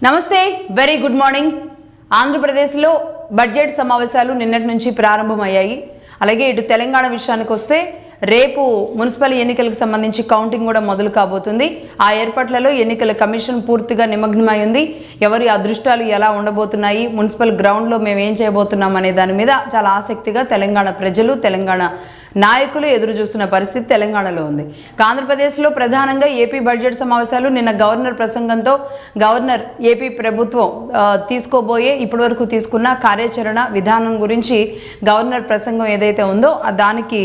నమస్తే very good morning. ఆంధ్రప్రదేశ్లో budget సమావేశాలు నిన్నటి నుంచి ప్రారంభమయ్యాయి. అలాగే ఇటు తెలంగాణ విషయానికి వస్తే రేపు మున్సిపల్ ఎన్నికలకు సంబంధించి కౌంటింగ్ కూడా మొదలు కాబోతుంది. ఆ ఏర్పాట్లలో ఎన్నికల కమిషన్ పూర్తిగా నిమగ్నమై ఉంది. ఎవరి అదృష్టాలు ఎలా ఉండబోతున్నాయి, మున్సిపల్ గ్రౌండ్లో మేము ఏం చేయబోతున్నాం అనే దాని మీద చాలా ఆసక్తిగా తెలంగాణ ప్రజలు, తెలంగాణ నాయకులు ఎదురు చూస్తున్న పరిస్థితి తెలంగాణలో ఉంది. ఆంధ్రప్రదేశ్లో ప్రధానంగా ఏపీ బడ్జెట్ సమావేశాలు నిన్న గవర్నర్ ప్రసంగంతో గవర్నర్ ఏపీ ప్రభుత్వం తీసుకోబోయే ఇప్పటివరకు తీసుకున్న కార్యాచరణ విధానం గురించి గవర్నర్ ప్రసంగం ఏదైతే ఉందో దానికి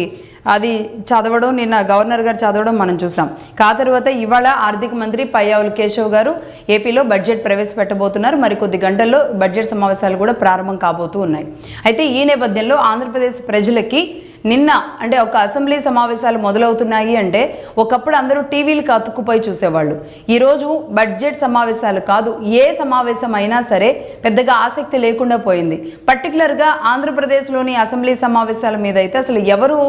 అది చదవడం, నిన్న గవర్నర్ గారు చదవడం మనం చూసాం. ఆ తర్వాత ఇవాళ ఆర్థిక మంత్రి పయ్యావుల కేశవ్ గారు ఏపీలో బడ్జెట్ ప్రవేశపెట్టబోతున్నారు. మరికొద్ది గంటల్లో బడ్జెట్ సమావేశాలు కూడా ప్రారంభం కాబోతూ ఉన్నాయి. అయితే ఈ నేపథ్యంలో ఆంధ్రప్రదేశ్ ప్రజలకి నిన్న అంటే ఒక అసెంబ్లీ సమావేశాలు మొదలవుతున్నాయి అంటే ఒకప్పుడు అందరూ టీవీలకు అతుక్కుపోయి చూసేవాళ్ళు. ఈరోజు బడ్జెట్ సమావేశాలు కాదు, ఏ సమావేశం అయినా సరే పెద్దగా ఆసక్తి లేకుండా పోయింది. పర్టికులర్గా ఆంధ్రప్రదేశ్లోని అసెంబ్లీ సమావేశాల మీద అయితే అసలు ఎవరు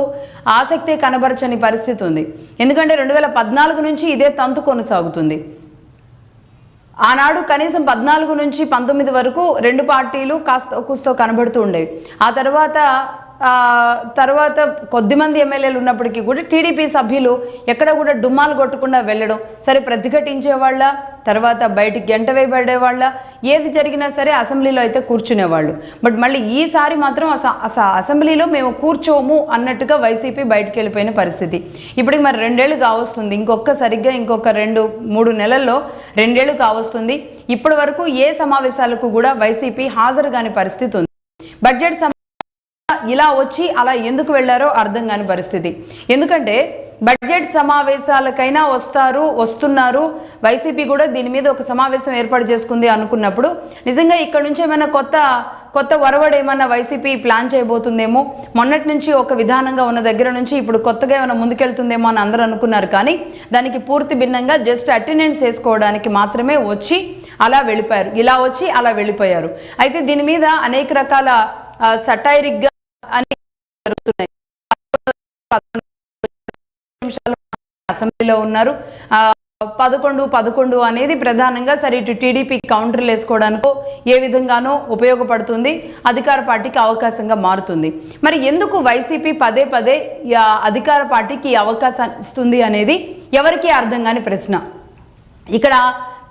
ఆసక్తి కనబరచని పరిస్థితి ఉంది. ఎందుకంటే 2014 నుంచి ఇదే తంతు కొనసాగుతుంది. ఆనాడు కనీసం 14 నుంచి 19 వరకు రెండు పార్టీలు కాస్త కూస్తో కనబడుతూ ఉండేవి. ఆ తర్వాత కొద్దిమంది ఎమ్మెల్యేలు ఉన్నప్పటికీ కూడా టీడీపీ సభ్యులు ఎక్కడ కూడా డుమ్మాలు కొట్టకుండా వెళ్ళడం, సరే ప్రతిఘటించేవాళ్ళ, తర్వాత బయటికి గంట వేయబడేవాళ్ళ, ఏది జరిగినా సరే అసెంబ్లీలో అయితే కూర్చునేవాళ్ళు. బట్ మళ్ళీ ఈసారి మాత్రం అసెంబ్లీలో మేము కూర్చోము అన్నట్టుగా వైసీపీ బయటికి వెళ్ళిపోయిన పరిస్థితి. ఇప్పటికి మరి 2 ఏళ్ళు కావస్తుంది. ఇంకొక 2-3 నెలల్లో 2 ఏళ్ళు కావస్తుంది. ఇప్పటి వరకు ఏ సమావేశాలకు కూడా వైసీపీ హాజరు కాని పరిస్థితి ఉంది. బడ్జెట్ ఇలా వచ్చి అలా ఎందుకు వెళ్లారో అర్థం కాని పరిస్థితి. ఎందుకంటే బడ్జెట్ సమావేశాలకైనా వస్తున్నారు, వైసీపీ కూడా దీని మీద ఒక సమావేశం ఏర్పాటు చేసుకుంది అనుకున్నప్పుడు నిజంగా ఇక్కడ నుంచి ఏమైనా కొత్త వరవడ ఏమన్నా వైసీపీ ప్లాన్ చేయబోతుందేమో, మొన్నటి నుంచి ఒక విధానంగా ఉన్న దగ్గర నుంచి ఇప్పుడు కొత్తగా ఏమైనా ముందుకెళ్తుందేమో అని అందరూ అనుకున్నారు. కానీ దానికి పూర్తి భిన్నంగా జస్ట్ అటెండెన్స్ వేసుకోవడానికి మాత్రమే వచ్చి అలా వెళ్ళిపోయారు. ఇలా వచ్చి అలా వెళ్ళిపోయారు. అయితే దీని మీద అనేక రకాల సటైరిక్గా అని జరుగుతున్నాయి. అసెంబ్లీలో ఉన్నారు. 11 అనేది ప్రధానంగా సరే ఇటు టీడీపీ కౌంటర్లు వేసుకోవడానికో ఏ విధంగానో ఉపయోగపడుతుంది, అధికార పార్టీకి అవకాశంగా మారుతుంది. మరి ఎందుకు వైసీపీ పదే అధికార పార్టీకి అవకాశం ఇస్తుంది అనేది ఎవరికీ అర్థం కాని ప్రశ్న. ఇక్కడ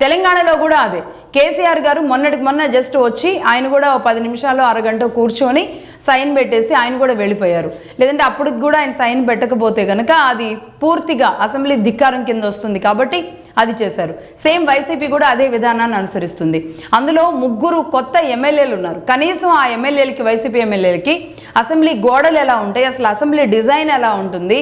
తెలంగాణలో కూడా అదే. కేసీఆర్ గారు మొన్న జస్ట్ వచ్చి ఆయన కూడా 10 నిమిషాలు అరగంట కూర్చొని సైన్ పెట్టేసి ఆయన కూడా వెళ్ళిపోయారు. లేదంటే అప్పటికి కూడా ఆయన సైన్ పెట్టకపోతే కనుక అది పూర్తిగా అసెంబ్లీ ధిక్కారం కింద వస్తుంది కాబట్టి అది చేశారు. సేమ్ వైసీపీ కూడా అదే విధానాన్ని అనుసరిస్తుంది. అందులో 3 కొత్త ఎమ్మెల్యేలు ఉన్నారు. కనీసం ఆ ఎమ్మెల్యేలకి, వైసీపీ ఎమ్మెల్యేలకి అసెంబ్లీ గోడలు ఎలా ఉంటాయి, అసలు అసెంబ్లీ డిజైన్ ఎలా ఉంటుంది,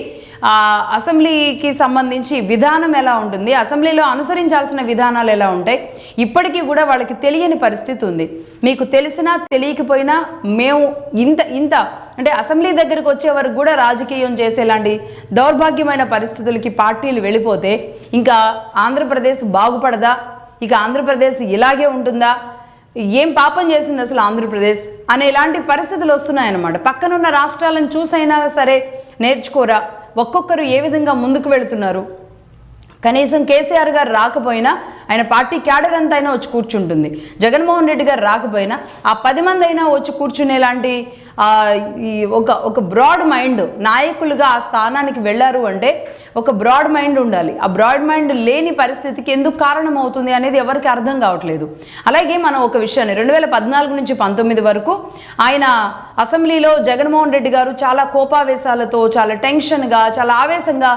అసెంబ్లీకి సంబంధించి విధానం ఎలా ఉంటుంది, అసెంబ్లీలో అనుసరించాల్సిన విధానాలు ఎలా ఉంటాయి, ఇప్పటికీ కూడా వాళ్ళకి తెలియని పరిస్థితి ఉంది. మీకు తెలిసినా తెలియకపోయినా మేము ఇంత అంటే అసెంబ్లీ దగ్గరకు వచ్చే వరకు కూడా రాజకీయం చేసేలాంటి దౌర్భాగ్యమైన పరిస్థితులకి పార్టీలు వెళ్ళిపోతే ఇంకా ఆంధ్రప్రదేశ్ బాగుపడదా, ఇక ఆంధ్రప్రదేశ్ ఇలాగే ఉంటుందా, ఏం పాపం చేసింది అసలు ఆంధ్రప్రదేశ్ అనే ఇలాంటి పరిస్థితులు వస్తున్నాయన్నమాట. పక్కనున్న రాష్ట్రాలను చూసైనా సరే నేర్చుకోరా, ఒక్కొక్కరు ఏ విధంగా ముందుకు వెళుతున్నారు. కనీసం కేసీఆర్ గారు రాకపోయినా ఆయన పార్టీ క్యాడర్ అంతా అయినా వచ్చి కూర్చుంటుంది. జగన్మోహన్ రెడ్డి గారు రాకపోయినా ఆ 10 మంది అయినా వచ్చి కూర్చునేలాంటి ఒక బ్రాడ్ మైండ్ నాయకులుగా ఆ స్థానానికి వెళ్ళారు అంటే ఒక బ్రాడ్ మైండ్ ఉండాలి. ఆ బ్రాడ్ మైండ్ లేని పరిస్థితికి ఎందుకు కారణం అవుతుంది అనేది ఎవరికి అర్థం కావట్లేదు. అలాగే మనం ఒక విషయాన్ని 2014 నుంచి 19 వరకు ఆయన అసెంబ్లీలో జగన్మోహన్ రెడ్డి గారు చాలా కోపావేశాలతో, చాలా టెన్షన్గా, చాలా ఆవేశంగా,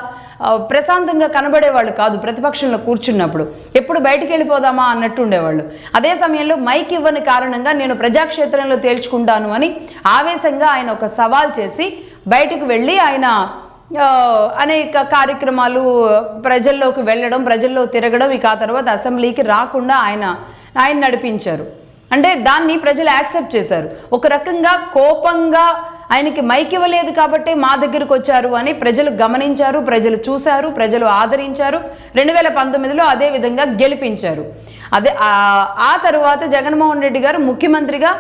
ప్రశాంతంగా కనబడేవాళ్ళు కాదు. ప్రతిపక్షంలో కూర్చున్నప్పుడు ఎప్పుడు బయటికి వెళ్ళిపోదామా అన్నట్టు ఉండేవాళ్ళు. అదే సమయంలో మైక్ ఇవ్వని కారణంగా నేను ప్రజాక్షేత్రంలో తేల్చుకుంటాను అని ఆవేశంగా ఆయన ఒక సవాల్ చేసి బయటకు వెళ్ళి ఆయన అనేక కార్యక్రమాలు ప్రజల్లోకి వెళ్ళడం, ప్రజల్లో తిరగడం, ఇక ఆ తర్వాత అసెంబ్లీకి రాకుండా ఆయన నడిపించారు. అంటే దాన్ని ప్రజలు యాక్సెప్ట్ చేశారు. ఒక రకంగా కోపంగా ఆయనకి మైక్ ఇవ్వలేదు కాబట్టి మా దగ్గరకు వచ్చారు అని ప్రజలు గమనించారు, ప్రజలు చూశారు, ప్రజలు ఆదరించారు. 2019లో అదే విధంగా గెలిపించారు. ఆ తర్వాత జగన్మోహన్ రెడ్డి గారు ముఖ్యమంత్రిగా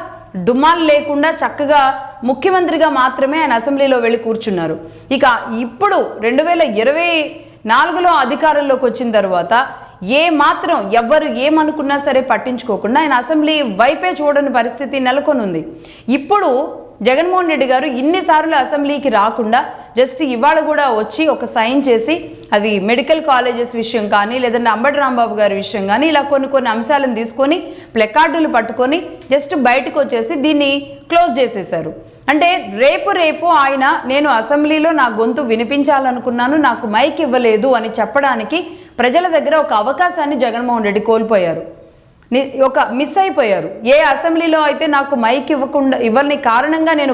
డుమ్మాలు లేకుండా చక్కగా ముఖ్యమంత్రిగా మాత్రమే ఆయన అసెంబ్లీలో వెళ్ళి కూర్చున్నారు. ఇక ఇప్పుడు 2024లో అధికారంలోకి వచ్చిన తర్వాత ఏ మాత్రం ఎవ్వరు ఏమనుకున్నా సరే పట్టించుకోకుండా ఆయన అసెంబ్లీ వైపే చూడని పరిస్థితి నెలకొని ఉంది. ఇప్పుడు జగన్మోహన్ రెడ్డి గారు ఇన్నిసార్లు అసెంబ్లీకి రాకుండా జస్ట్ ఇవాళ కూడా వచ్చి ఒక సైన్ చేసి అవి మెడికల్ కాలేజెస్ విషయం కానీ లేదంటే అంబటి రాంబాబు గారి విషయం కానీ ఇలా కొన్ని అంశాలను తీసుకొని ప్లెకార్డులు పట్టుకొని జస్ట్ బయటకు వచ్చేసి దీన్ని క్లోజ్ చేసేశారు. అంటే రేపు ఆయన నేను అసెంబ్లీలో నా గొంతు వినిపించాలనుకున్నాను, నాకు మైక్ ఇవ్వలేదు అని చెప్పడానికి ప్రజల దగ్గర ఒక అవకాశాన్ని జగన్మోహన్ రెడ్డి కోల్పోయారు, మిస్ అయిపోయారు. ఏ అసెంబ్లీలో అయితే నాకు మైక్ ఇవ్వని కారణంగా నేను